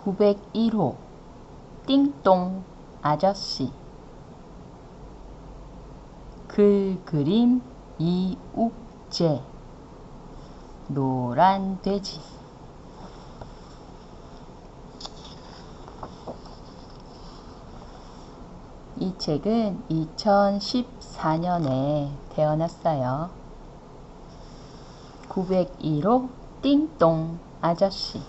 901호 띵똥 아저씨. 글 그림 이욱재. 노란 돼지. 이 책은 2014년에 태어났어요. 901호 띵똥 아저씨.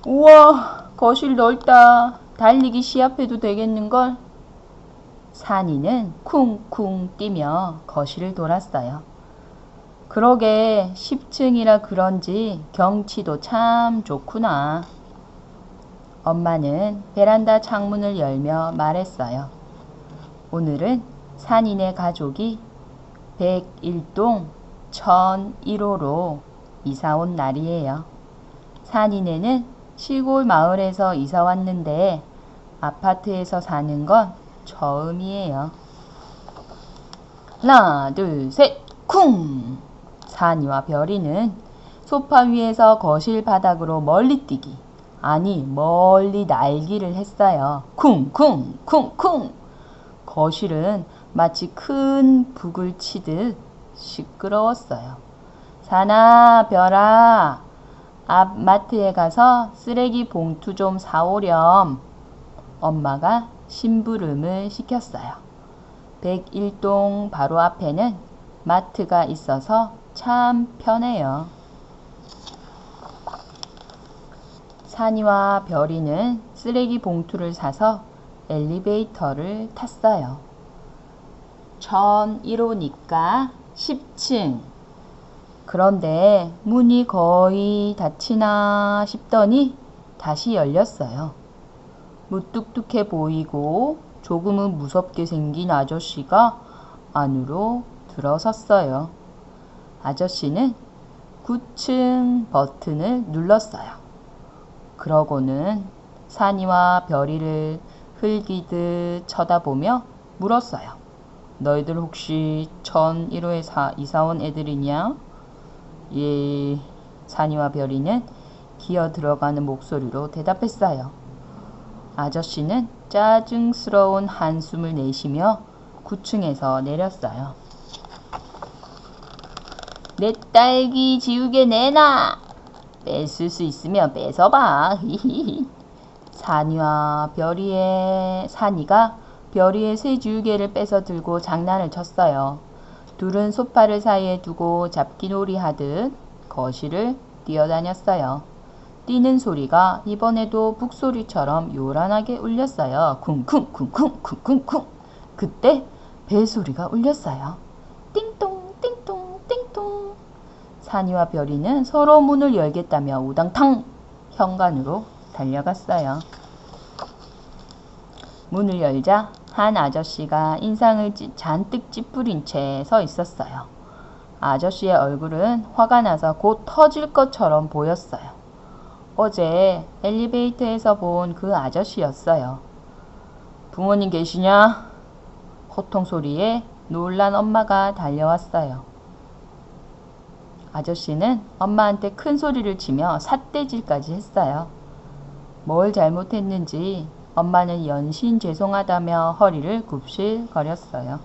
우와, 거실 넓다. 달리기 시합해도 되겠는걸? 산이는 쿵쿵 뛰며 거실을 돌았어요. 그러게 10층이라 그런지 경치도 참 좋구나. 엄마는 베란다 창문을 열며 말했어요. 오늘은 산이네 가족이 101동 1001호로 이사온 날이에요. 산이네는 시골 마을에서 이사 왔는데 아파트에서 사는 건 처음이에요. 하나, 둘, 셋, 쿵! 산이와 별이는 소파 위에서 거실 바닥으로 멀리 뛰기, 아니 멀리 날기를 했어요. 쿵쿵 쿵쿵. 거실은 마치 큰 북을 치듯 시끄러웠어요. 산아, 별아, 앞 마트에 가서 쓰레기 봉투 좀 사오렴. 엄마가 심부름을 시켰어요. 101동 바로 앞에는 마트가 있어서 참 편해요. 산이와 별이는 쓰레기 봉투를 사서 엘리베이터를 탔어요. 1001호니까 10층. 그런데 문이 거의 닫히나 싶더니 다시 열렸어요. 무뚝뚝해 보이고 조금은 무섭게 생긴 아저씨가 안으로 들어섰어요. 아저씨는 9층 버튼을 눌렀어요. 그러고는 산이와 별이를 흘기듯 쳐다보며 물었어요. 너희들 혹시 1001호에 이사 온 애들이냐? 예, 산이와 별이는 기어 들어가는 목소리로 대답했어요. 아저씨는 짜증스러운 한숨을 내쉬며 9층에서 내렸어요. 내 딸기 지우개 내놔! 뺏을 수 있으면 뺏어봐. 산이가 별이의 새 지우개를 뺏어 들고 장난을 쳤어요. 둘은 소파를 사이에 두고 잡기놀이 하듯 거실을 뛰어다녔어요. 뛰는 소리가 이번에도 북소리처럼 요란하게 울렸어요. 쿵쿵 쿵쿵 쿵쿵쿵. 그때 벨소리가 울렸어요. 띵동 띵동 띵동. 산이와 별이는 서로 문을 열겠다며 우당탕 현관으로 달려갔어요. 문을 열자 한 아저씨가 인상을 잔뜩 찌푸린 채 서 있었어요. 아저씨의 얼굴은 화가 나서 곧 터질 것처럼 보였어요. 어제 엘리베이터에서 본 그 아저씨였어요. 부모님 계시냐? 호통 소리에 놀란 엄마가 달려왔어요. 아저씨는 엄마한테 큰 소리를 치며 삿대질까지 했어요. 뭘 잘못했는지 엄마는 연신 죄송하다며 허리를 굽실거렸어요.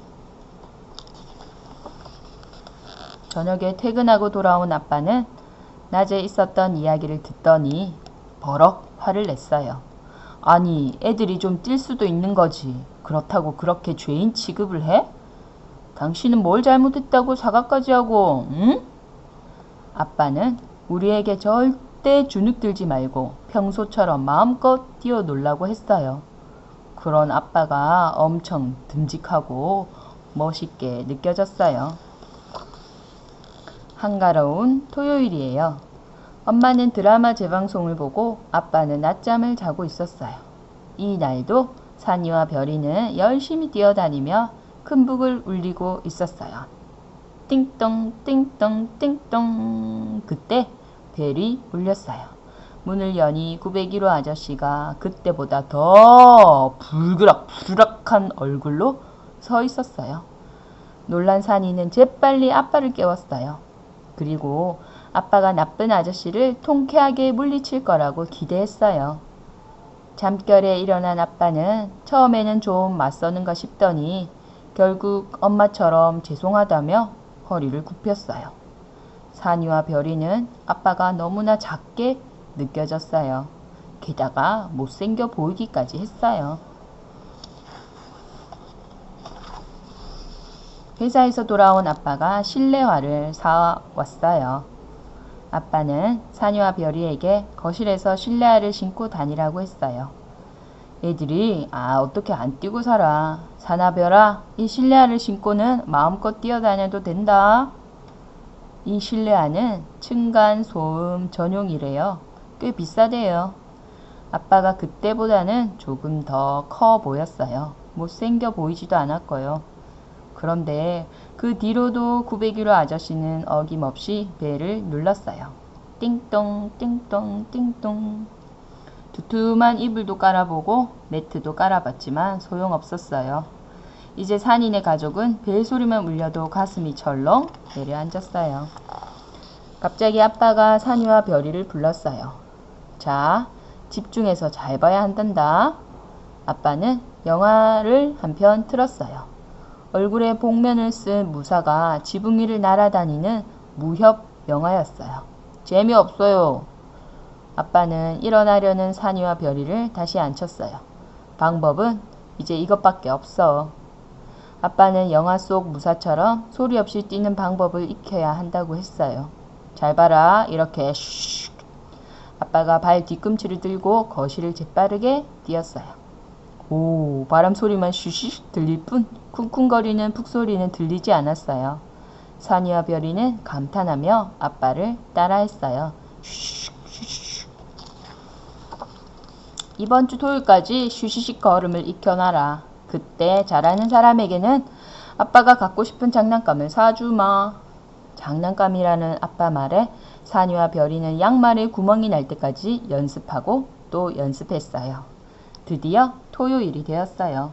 저녁에 퇴근하고 돌아온 아빠는 낮에 있었던 이야기를 듣더니 버럭 화를 냈어요. 아니, 애들이 좀 뛸 수도 있는 거지. 그렇다고 그렇게 죄인 취급을 해? 당신은 뭘 잘못했다고 사과까지 하고, 응? 아빠는 우리에게 절대 주눅들지 말고 평소처럼 마음껏 뛰어놀라고 했어요. 그런 아빠가 엄청 듬직하고 멋있게 느껴졌어요. 한가로운 토요일이에요. 엄마는 드라마 재방송을 보고 아빠는 낮잠을 자고 있었어요. 이 날도 산이와 별이는 열심히 뛰어다니며 큰 북을 울리고 있었어요. 띵똥 띵똥 띵똥. 그때 벨이 울렸어요. 문을 여니 901호 아저씨가 그때보다 더 불그락불그락한 얼굴로 서 있었어요. 놀란 산이는 재빨리 아빠를 깨웠어요. 그리고 아빠가 나쁜 아저씨를 통쾌하게 물리칠 거라고 기대했어요. 잠결에 일어난 아빠는 처음에는 좀 맞서는가 싶더니 결국 엄마처럼 죄송하다며 허리를 굽혔어요. 산이와 별이는 아빠가 너무나 작게 느껴졌어요. 게다가 못생겨 보이기까지 했어요. 회사에서 돌아온 아빠가 실내화를 사왔어요. 아빠는 산이와 별이에게 거실에서 실내화를 신고 다니라고 했어요. 애들이 어떻게 안 뛰고 살아. 산아 별아, 이 실내화를 신고는 마음껏 뛰어다녀도 된다. 이 실내화는 층간소음 전용이래요. 꽤 비싸대요. 아빠가 그때보다는 조금 더 커 보였어요. 못생겨 보이지도 않았고요. 그런데 그 뒤로도 901호 아저씨는 어김없이 벨을 눌렀어요. 띵동 띵동 띵동. 두툼한 이불도 깔아보고 매트도 깔아봤지만 소용없었어요. 이제 산이네 가족은 벨 소리만 울려도 가슴이 철렁 내려앉았어요. 갑자기 아빠가 산이와 별이를 불렀어요. 자, 집중해서 잘 봐야 한단다. 아빠는 영화를 한 편 틀었어요. 얼굴에 복면을 쓴 무사가 지붕 위를 날아다니는 무협 영화였어요. 재미없어요. 아빠는 일어나려는 산이와 별이를 다시 앉혔어요. 방법은 이제 이것밖에 없어. 아빠는 영화 속 무사처럼 소리 없이 뛰는 방법을 익혀야 한다고 했어요. 잘 봐라. 이렇게 슉. 아빠가 발 뒤꿈치를 들고 거실을 재빠르게 뛰었어요. 오, 바람 소리만 슈슉 들릴 뿐 쿵쿵거리는 푹소리는 들리지 않았어요. 산이와 별이는 감탄하며 아빠를 따라했어요. 슈슉 슈슉. 이번 주 토요일까지 슈시식 걸음을 익혀놔라. 그때 잘하는 사람에게는 아빠가 갖고 싶은 장난감을 사주마. 장난감이라는 아빠 말에 산이와 별이는 양말에 구멍이 날 때까지 연습하고 또 연습했어요. 드디어 토요일이 되었어요.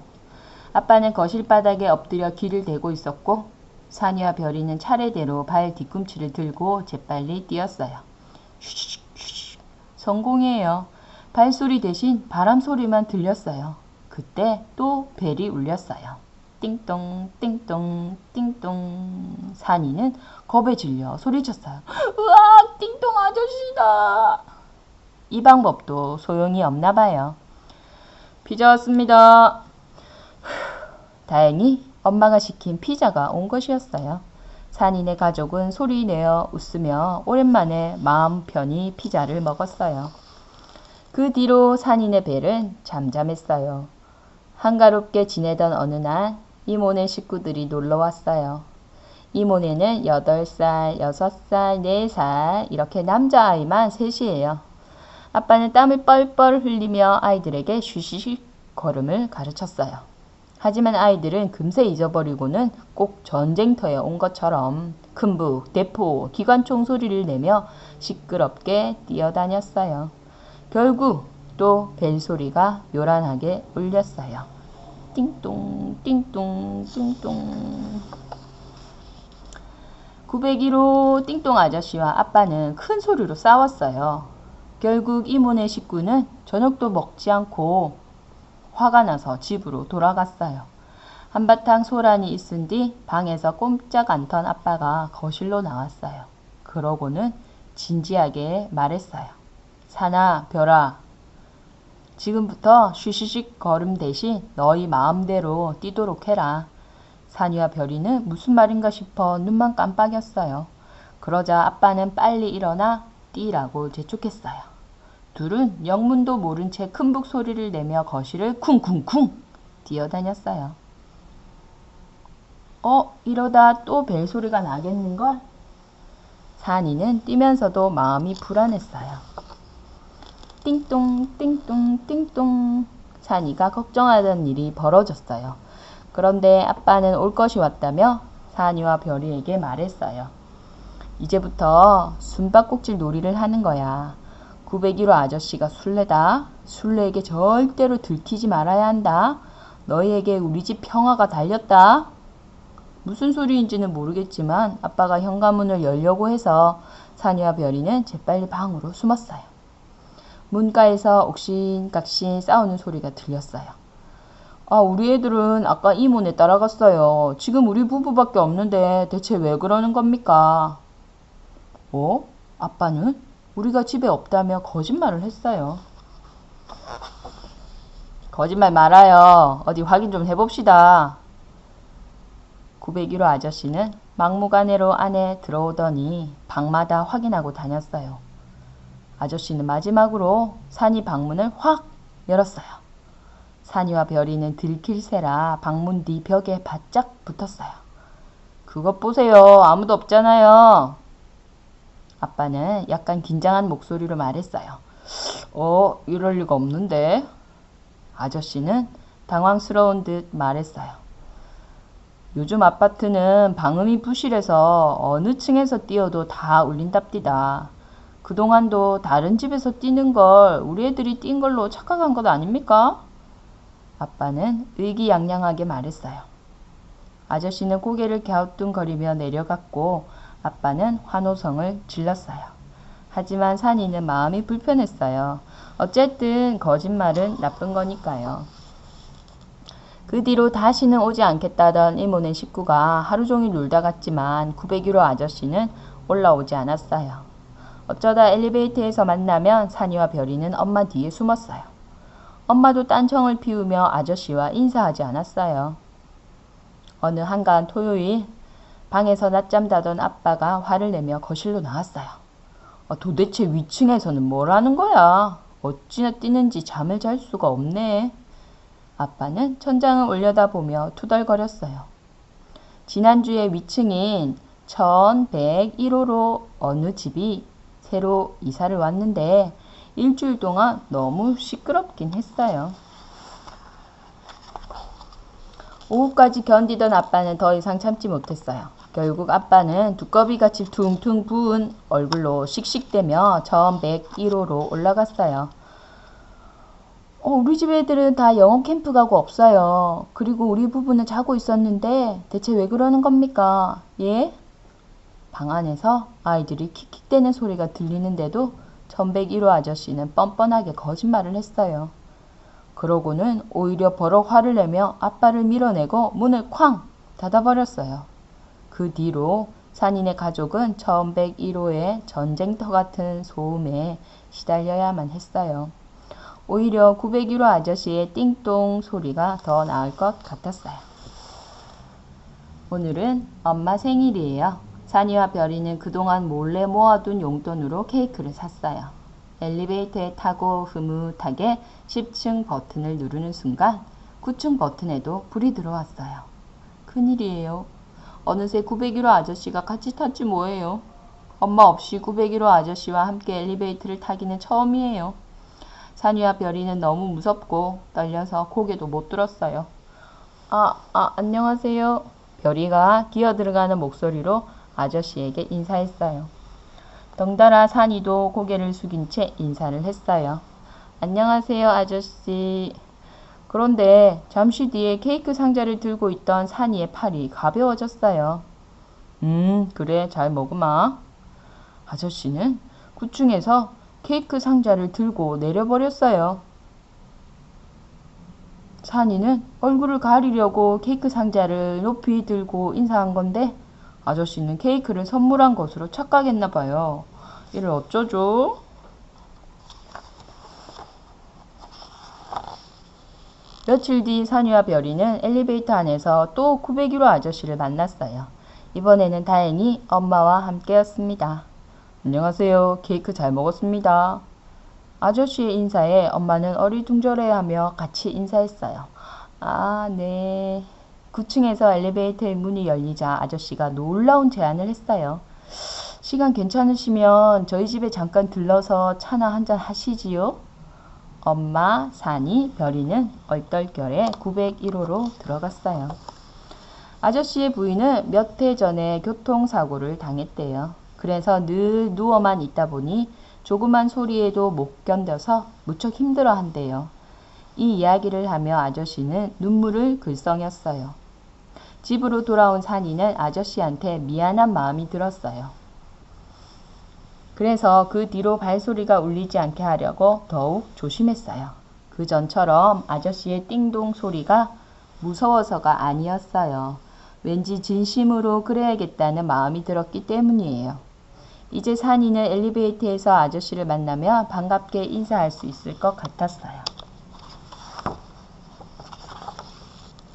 아빠는 거실 바닥에 엎드려 귀를 대고 있었고 산이와 별이는 차례대로 발 뒤꿈치를 들고 재빨리 뛰었어요. 슈슉 슈슉. 성공이에요. 발소리 대신 바람소리만 들렸어요. 그때 또 벨이 울렸어요. 띵동 띵동 띵동. 산이는 겁에 질려 소리쳤어요. 으악, 띵동 아저씨다. 이 방법도 소용이 없나 봐요. 피자 왔습니다. 다행히 엄마가 시킨 피자가 온 것이었어요. 산이네 가족은 소리내어 웃으며 오랜만에 마음 편히 피자를 먹었어요. 그 뒤로 산이네 벨은 잠잠했어요. 한가롭게 지내던 어느 날 이모네 식구들이 놀러 왔어요. 이모네는 8살, 6살, 4살 이렇게 남자아이만 셋이에요. 아빠는 땀을 뻘뻘 흘리며 아이들에게 쉬쉬쉬 걸음을 가르쳤어요. 하지만 아이들은 금세 잊어버리고는 꼭 전쟁터에 온 것처럼 큼북, 대포, 기관총 소리를 내며 시끄럽게 뛰어다녔어요. 결국 또 벨소리가 요란하게 울렸어요. 띵동 띵동 띵동. 901호 띵동 아저씨와 아빠는 큰 소리로 싸웠어요. 결국 이모네 식구는 저녁도 먹지 않고 화가 나서 집으로 돌아갔어요. 한바탕 소란이 있은 뒤 방에서 꼼짝 않던 아빠가 거실로 나왔어요. 그러고는 진지하게 말했어요. 산아, 별아, 지금부터 쉬쉬식 걸음 대신 너희 마음대로 뛰도록 해라. 산이와 별이는 무슨 말인가 싶어 눈만 깜빡였어요. 그러자 아빠는 빨리 일어나 뛰라고 재촉했어요. 둘은 영문도 모른 채 큼북 소리를 내며 거실을 쿵쿵쿵 뛰어다녔어요. 이러다 또 벨소리가 나겠는걸? 산이는 뛰면서도 마음이 불안했어요. 띵동 띵동 띵동. 산이가 걱정하던 일이 벌어졌어요. 그런데 아빠는 올 것이 왔다며 산이와 별이에게 말했어요. 이제부터 숨바꼭질 놀이를 하는 거야. 901호 아저씨가 술래다. 술래에게 절대로 들키지 말아야 한다. 너희에게 우리 집 평화가 달렸다. 무슨 소리인지는 모르겠지만 아빠가 현관문을 열려고 해서 산이와 별이는 재빨리 방으로 숨었어요. 문가에서 옥신각신 싸우는 소리가 들렸어요. 우리 애들은 아까 이모네 따라갔어요. 지금 우리 부부밖에 없는데 대체 왜 그러는 겁니까? 아빠는 우리가 집에 없다며 거짓말을 했어요. 거짓말 말아요. 어디 확인 좀 해봅시다. 901호 아저씨는 막무가내로 안에 들어오더니 방마다 확인하고 다녔어요. 아저씨는 마지막으로 산이 방문을 확 열었어요. 산이와 별이는 들킬새라 방문 뒤 벽에 바짝 붙었어요. 그것 보세요. 아무도 없잖아요. 아빠는 약간 긴장한 목소리로 말했어요. 이럴 리가 없는데. 아저씨는 당황스러운 듯 말했어요. 요즘 아파트는 방음이 부실해서 어느 층에서 뛰어도 다 울린답디다. 그동안도 다른 집에서 뛰는 걸 우리 애들이 뛴 걸로 착각한 것 아닙니까? 아빠는 의기양양하게 말했어요. 아저씨는 고개를 갸우뚱거리며 내려갔고 아빠는 환호성을 질렀어요. 하지만 산이는 마음이 불편했어요. 어쨌든 거짓말은 나쁜 거니까요. 그 뒤로 다시는 오지 않겠다던 이모네 식구가 하루 종일 놀다 갔지만 901호 아저씨는 올라오지 않았어요. 어쩌다 엘리베이터에서 만나면 산이와 별이는 엄마 뒤에 숨었어요. 엄마도 딴청을 피우며 아저씨와 인사하지 않았어요. 어느 한가한 토요일 방에서 낮잠 자던 아빠가 화를 내며 거실로 나왔어요. 도대체 위층에서는 뭘 하는 거야? 어찌나 뛰는지 잠을 잘 수가 없네. 아빠는 천장을 올려다보며 투덜거렸어요. 지난주에 위층인 1101호로 어느 집이 새로 이사를 왔는데 일주일 동안 너무 시끄럽긴 했어요. 오후까지 견디던 아빠는 더 이상 참지 못했어요. 결국 아빠는 두꺼비같이 퉁퉁 부은 얼굴로 씩씩대며 1101호로 올라갔어요. 우리 집 애들은 다 영어 캠프 가고 없어요. 그리고 우리 부부는 자고 있었는데 대체 왜 그러는 겁니까? 예? 방 안에서 아이들이 킥킥대는 소리가 들리는데도 1101호 아저씨는 뻔뻔하게 거짓말을 했어요. 그러고는 오히려 버럭 화를 내며 아빠를 밀어내고 문을 쾅 닫아버렸어요. 그 뒤로 산인의 가족은 1101호의 전쟁터 같은 소음에 시달려야만 했어요. 오히려 901호 아저씨의 띵동 소리가 더 나을 것 같았어요. 오늘은 엄마 생일이에요. 산이와 별이는 그동안 몰래 모아둔 용돈으로 케이크를 샀어요. 엘리베이터에 타고 흐뭇하게 10층 버튼을 누르는 순간 9층 버튼에도 불이 들어왔어요. 큰일이에요. 어느새 901호 아저씨가 같이 탔지 뭐예요. 엄마 없이 901호 아저씨와 함께 엘리베이터를 타기는 처음이에요. 산이와 별이는 너무 무섭고 떨려서 고개도 못 들었어요. 안녕하세요. 별이가 기어들어가는 목소리로 아저씨에게 인사했어요. 덩달아 산이도 고개를 숙인 채 인사를 했어요. 안녕하세요, 아저씨. 그런데 잠시 뒤에 케이크 상자를 들고 있던 산이의 팔이 가벼워졌어요. 그래, 잘 먹으마. 아저씨는 9층에서 케이크 상자를 들고 내려버렸어요. 산이는 얼굴을 가리려고 케이크 상자를 높이 들고 인사한 건데 아저씨는 케이크를 선물한 것으로 착각했나 봐요. 이를 어쩌죠? 며칠 뒤 산이와 별이는 엘리베이터 안에서 또 901호 아저씨를 만났어요. 이번에는 다행히 엄마와 함께였습니다. 안녕하세요. 케이크 잘 먹었습니다. 아저씨의 인사에 엄마는 어리둥절해하며 같이 인사했어요. 네. 9층에서 엘리베이터의 문이 열리자 아저씨가 놀라운 제안을 했어요. 시간 괜찮으시면 저희 집에 잠깐 들러서 차나 한잔 하시지요? 엄마, 산이, 별이는 얼떨결에 901호로 들어갔어요. 아저씨의 부인은 몇 해 전에 교통사고를 당했대요. 그래서 늘 누워만 있다 보니 조그만 소리에도 못 견뎌서 무척 힘들어 한대요. 이 이야기를 하며 아저씨는 눈물을 글썽였어요. 집으로 돌아온 산이는 아저씨한테 미안한 마음이 들었어요. 그래서 그 뒤로 발소리가 울리지 않게 하려고 더욱 조심했어요. 그 전처럼 아저씨의 띵동 소리가 무서워서가 아니었어요. 왠지 진심으로 그래야겠다는 마음이 들었기 때문이에요. 이제 산이는 엘리베이터에서 아저씨를 만나면 반갑게 인사할 수 있을 것 같았어요.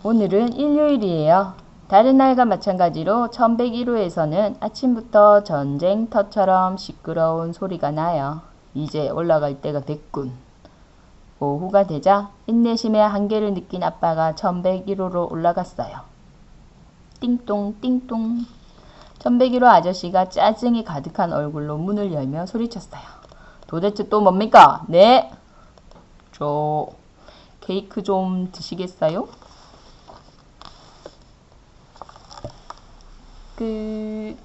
오늘은 일요일이에요. 다른 날과 마찬가지로 1101호에서는 아침부터 전쟁터처럼 시끄러운 소리가 나요. 이제 올라갈 때가 됐군. 오후가 되자 인내심의 한계를 느낀 아빠가 1101호로 올라갔어요. 띵동 띵동. 1101호 아저씨가 짜증이 가득한 얼굴로 문을 열며 소리쳤어요. 도대체 또 뭡니까? 네. 저 케이크 좀 드시겠어요? 끝.